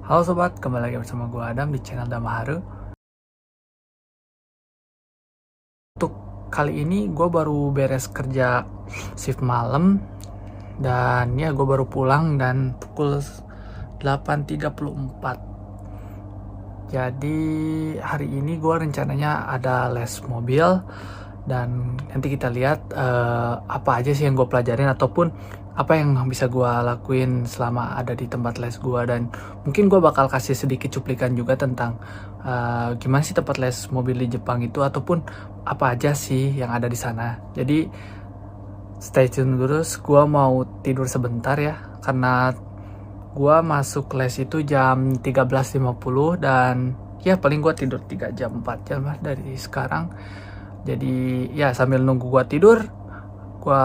Halo sobat, kembali lagi bersama gue Adam di channel Damaharu. Untuk kali ini gue baru beres kerja shift malam. Dan ya gue baru pulang dan pukul 8.34. Jadi hari ini gue rencananya ada les mobil. Dan nanti kita lihat apa aja sih yang gue pelajarin ataupun apa yang bisa gue lakuin selama ada di tempat les gue. Dan mungkin gue bakal kasih sedikit cuplikan juga tentang gimana sih tempat les mobil di Jepang itu ataupun apa aja sih yang ada di sana. Jadi stay tune terus, gue mau tidur sebentar ya karena gue masuk les itu jam 13.50 dan ya paling gue tidur 3 jam 4 jam lah dari sekarang. Jadi ya sambil nunggu gua tidur, gua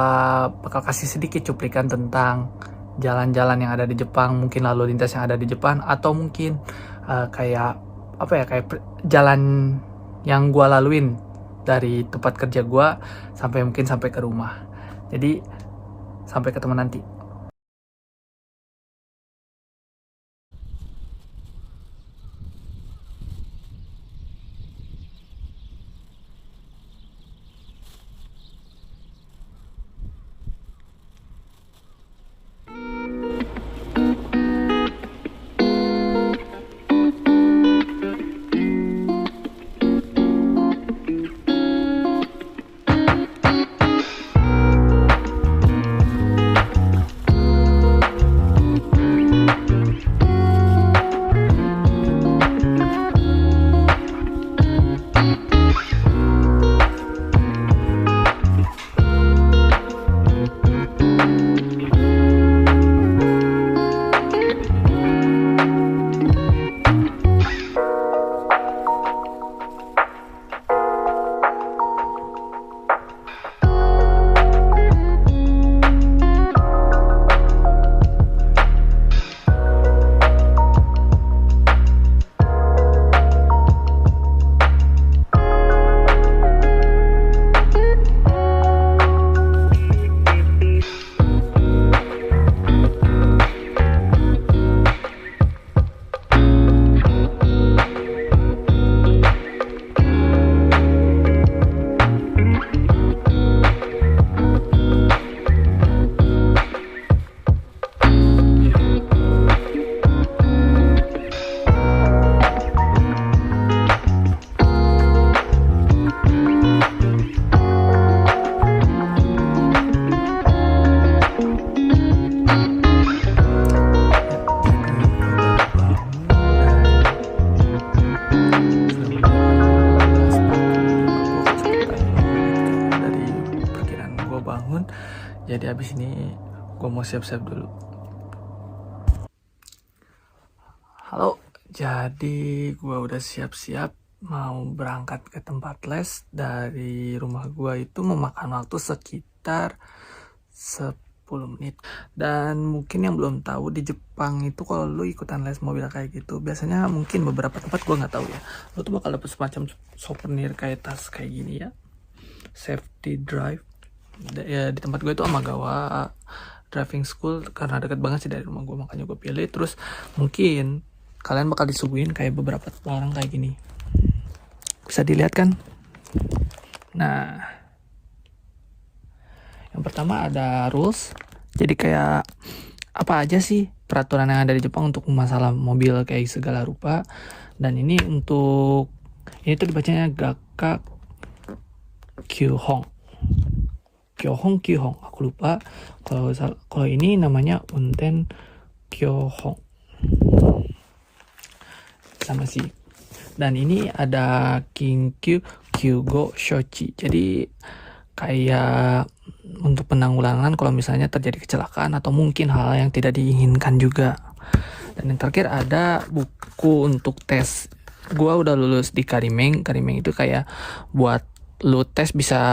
bakal kasih sedikit cuplikan tentang jalan-jalan yang ada di Jepang, mungkin lalu lintas yang ada di Jepang, atau mungkin kayak apa ya, kayak jalan yang gua laluin dari tempat kerja gua sampai mungkin sampai ke rumah. Jadi sampai ketemu nanti. Jadi habis ini gue mau siap-siap dulu. Halo, jadi gue udah siap-siap mau berangkat ke tempat les. Dari rumah gue itu memakan waktu sekitar 10 menit. Dan mungkin yang belum tahu, di Jepang itu kalau lu ikutan les mobil kayak gitu, biasanya mungkin beberapa tempat gue nggak tahu ya, lu tuh bakal dapet semacam souvenir kayak tas kayak gini ya, safety drive. Ya di tempat gue itu Amagawa Driving School karena deket banget sih dari rumah gue, makanya gue pilih. Terus mungkin kalian bakal disuguhin kayak beberapa barang kayak gini, bisa dilihat kan. Nah, yang pertama ada rules, jadi kayak apa aja sih peraturan yang ada di Jepang untuk masalah mobil kayak segala rupa. Dan ini untuk ini tuh dibacanya Gakka Kyuhong, aku lupa. Kalau ini namanya Unten Kyohong, sama sih. Dan ini ada Kinkyu Kyugo Shochi, jadi kayak untuk penanggulangan kalau misalnya terjadi kecelakaan atau mungkin hal yang tidak diinginkan juga. Dan yang terakhir ada buku untuk tes. Gua udah lulus di Karimeng itu kayak buat lu tes bisa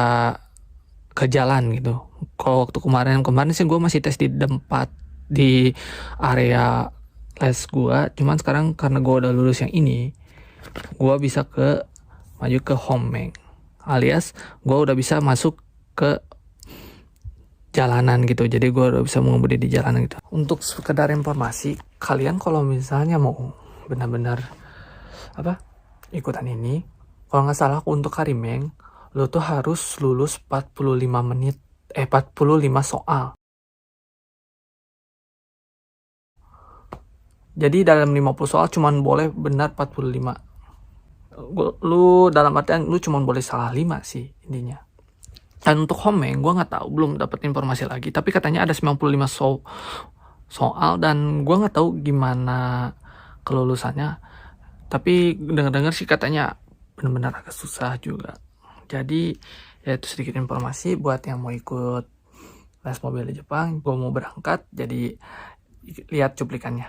ke jalan gitu. Kalau waktu kemarin sih gue masih tes di tempat di area les gue. Cuman sekarang karena gue udah lulus yang ini, gue bisa maju ke Homeng, alias gue udah bisa masuk ke jalanan gitu. Jadi gue udah bisa mengemudi di jalanan gitu. Untuk sekedar informasi, kalian kalau misalnya mau benar-benar ikutan ini, kalau nggak salah untuk Karimeng, lo tuh harus lulus 45 soal. Jadi dalam 50 soal cuman boleh benar 45. Lu dalam artian lu cuman boleh salah 5 sih intinya. Dan untuk Homeng gue nggak tahu, belum dapat informasi lagi, tapi katanya ada 95 soal dan gue nggak tahu gimana kelulusannya. Tapi dengar-dengar sih katanya benar-benar agak susah juga. Jadi ya itu sedikit informasi buat yang mau ikut les mobil di Jepang. Gue mau berangkat, jadi lihat cuplikannya.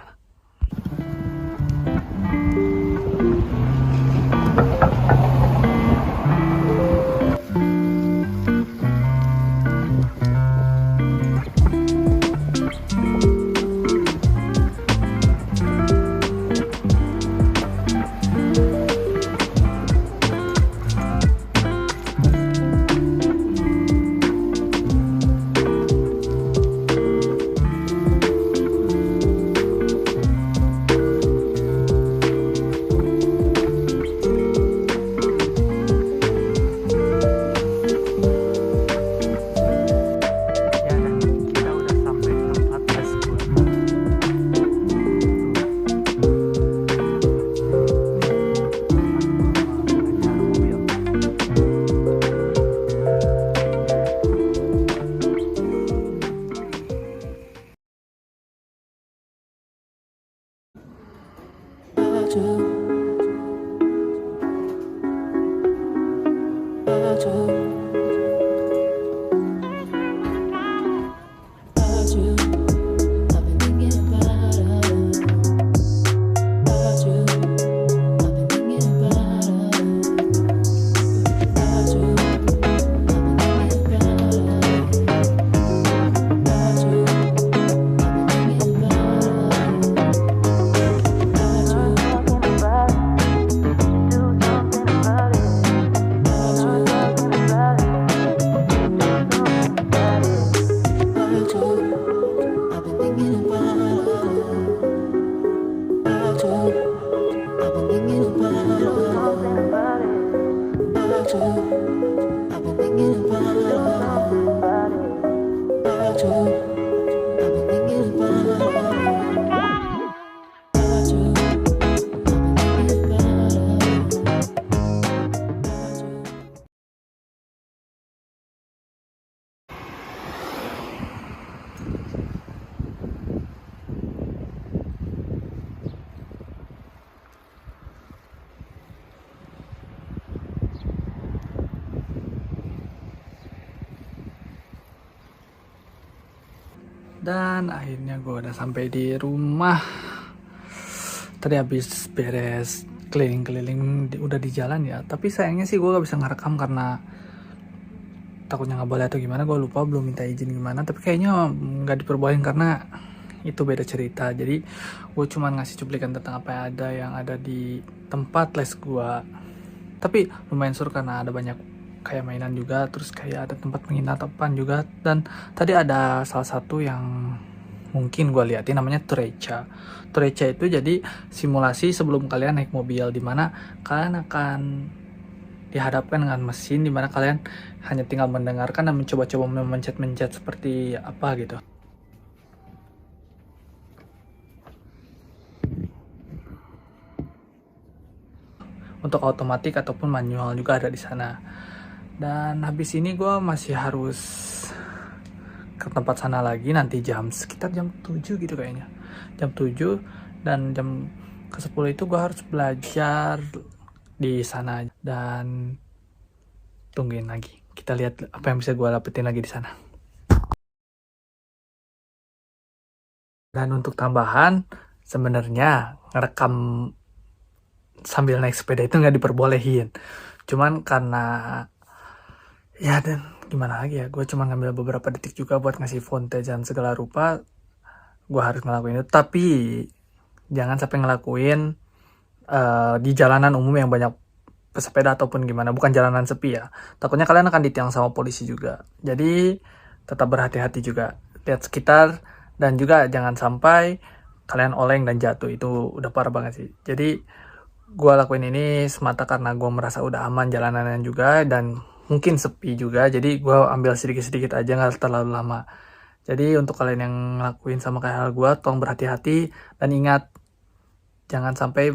Dan akhirnya gue udah sampai di rumah. Tadi habis beres keliling-keliling udah di jalan ya. Tapi sayangnya sih gue gak bisa ngerekam karena takutnya gak boleh atau gimana. Gue lupa, belum minta izin gimana. Tapi kayaknya gak diperbolehin karena itu beda cerita. Jadi gue cuma ngasih cuplikan tentang apa yang ada di tempat les gue. Tapi lumayan seru karena ada banyak kayak mainan juga, terus kayak ada tempat penginapan juga. Dan tadi ada salah satu yang mungkin gue liatin namanya Turecha. Turecha itu jadi simulasi sebelum kalian naik mobil, dimana kalian akan dihadapkan dengan mesin dimana kalian hanya tinggal mendengarkan dan mencoba-coba memencet-mencet seperti apa gitu. Untuk otomatis ataupun manual juga ada di sana. Dan habis ini gue masih harus ke tempat sana lagi nanti sekitar jam 7 gitu kayaknya. Jam 7 dan jam ke 10 itu gue harus belajar di sana. Dan tungguin lagi. Kita lihat apa yang bisa gue dapetin lagi di sana. Dan untuk tambahan, sebenarnya ngerekam sambil naik sepeda itu nggak diperbolehin. Cuman karena ya dan gimana lagi ya, gue cuma ngambil beberapa detik juga buat ngasih footage dan segala rupa. Gue harus ngelakuin itu, tapi jangan sampai ngelakuin di jalanan umum yang banyak pesepeda ataupun gimana, bukan jalanan sepi ya. Takutnya kalian akan ditilang sama polisi juga. Jadi tetap berhati-hati juga, lihat sekitar, dan juga jangan sampai kalian oleng dan jatuh. Itu udah parah banget sih. Jadi gue lakuin ini semata karena gue merasa udah aman jalanannya juga, dan mungkin sepi juga, jadi gue ambil sedikit-sedikit aja, nggak terlalu lama. Jadi untuk kalian yang ngelakuin sama kayak hal gue, tolong berhati-hati dan ingat, jangan sampai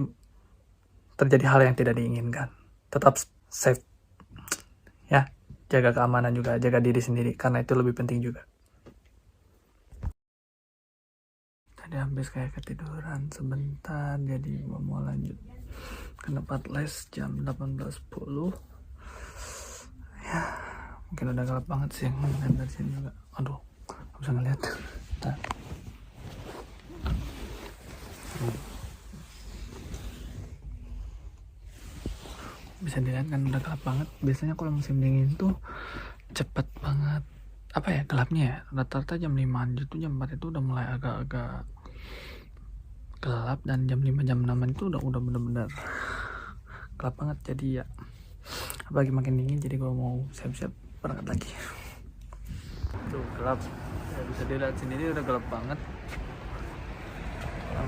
terjadi hal yang tidak diinginkan. Tetap safe ya, jaga keamanan juga, jaga diri sendiri, karena itu lebih penting juga. Tadi habis kayak ketiduran sebentar, jadi mau lanjut ke tempat les jam 18.10. Ya mungkin udah gelap banget sih ngeliat dari sini juga. Aduh, gak bisa ngeliat. Bentar. Bisa dilihat kan udah gelap banget. Biasanya kalau musim dingin tuh cepet banget apa ya gelapnya ya, rata-rata jam 5 itu, jam 4 itu udah mulai agak-agak gelap, dan jam 5 jam 6 itu udah bener-bener gelap banget. Jadi ya apalagi makin dingin, jadi gue mau siap-siap berangkat lagi. Tuh gelap ya, bisa dilihat sendiri udah gelap banget.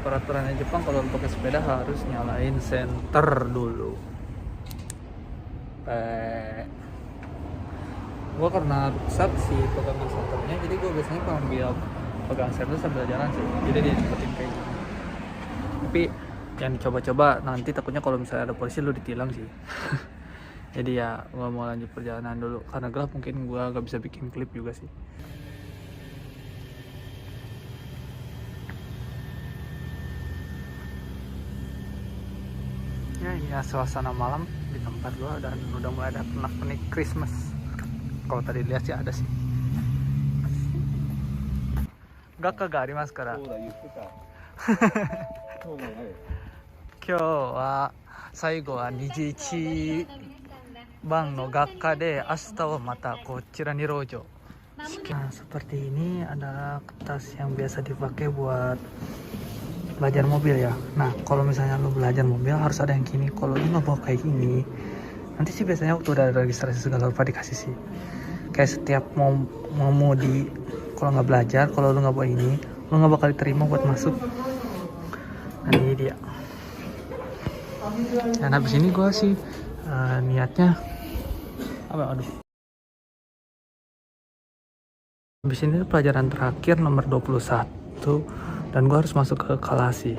Peraturannya Jepang kalau pakai sepeda harus nyalain senter dulu. Gue karena rusak sih pegangan senternya, jadi gue biasanya ambil pegang senter sambil jalan sih, jadi dia cepetin kayak gitu. Tapi jangan dicoba-coba, nanti takutnya kalau misalnya ada polisi lu ditilang sih. Jadi ya gue mau lanjut perjalanan dulu, karena gelap mungkin gue gak bisa bikin klip juga sih. Ya suasana malam di tempat gue, dan udah mulai ada pernak-pernik Christmas. Kalau tadi lihat sih ada sih. Gakka ga arimasu kara. 今日は最後は21番の学科で、明日はまたこちらに路上. Nah, seperti ini adalah kertas yang biasa dipakai buat belajar mobil ya. Nah, kalau misalnya lu belajar mobil harus ada yang gini. Kalau lu nggak bawa kayak gini, nanti sih biasanya waktu udah ada registrasi segala rupa dikasih sih. Kayak setiap mau di, kalau nggak belajar, kalau lu nggak bawa ini, lu nggak bakal diterima buat masuk. Nah ini dia. Dan habis ini gue sih niatnya apa? Aduh. Habis ini pelajaran terakhir nomor 21, dan gue harus masuk ke kalasi.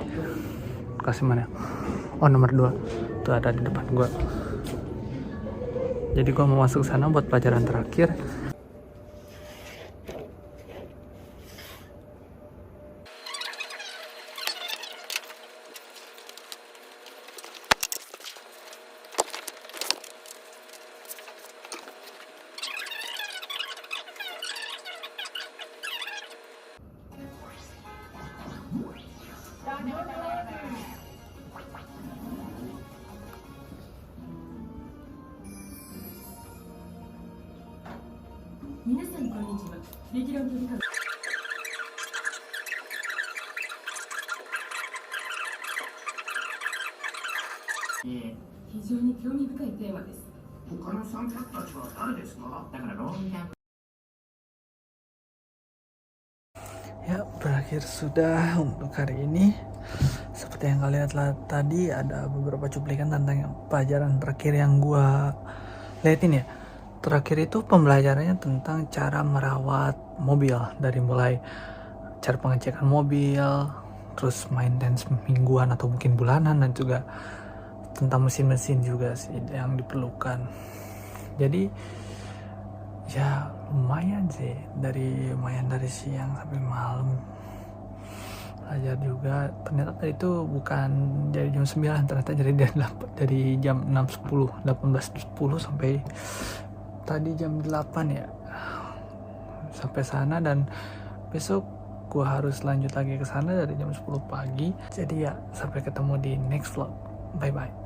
Kalasi mana? Oh nomor 2. Tuh ada di depan gue. Jadi gue mau masuk sana buat pelajaran terakhir. Ya, berakhir sudah untuk hari ini. Seperti yang kalian lihat tadi, ada beberapa cuplikan tentang pelajaran terakhir yang gua liatin ya. Terakhir itu pembelajarannya tentang cara merawat mobil, dari mulai cara pengecekan mobil, terus maintenance mingguan atau mungkin bulanan, dan juga tentang mesin-mesin juga sih yang diperlukan. Jadi ya lumayan sih, dari siang sampai malam belajar juga. Ternyata tadi itu bukan dari jam 9, ternyata dari jam 18.10 sampai tadi jam 8 ya, sampai sana. Dan besok gua harus lanjut lagi ke sana dari jam 10 pagi. Jadi ya sampai ketemu di next vlog. Bye bye.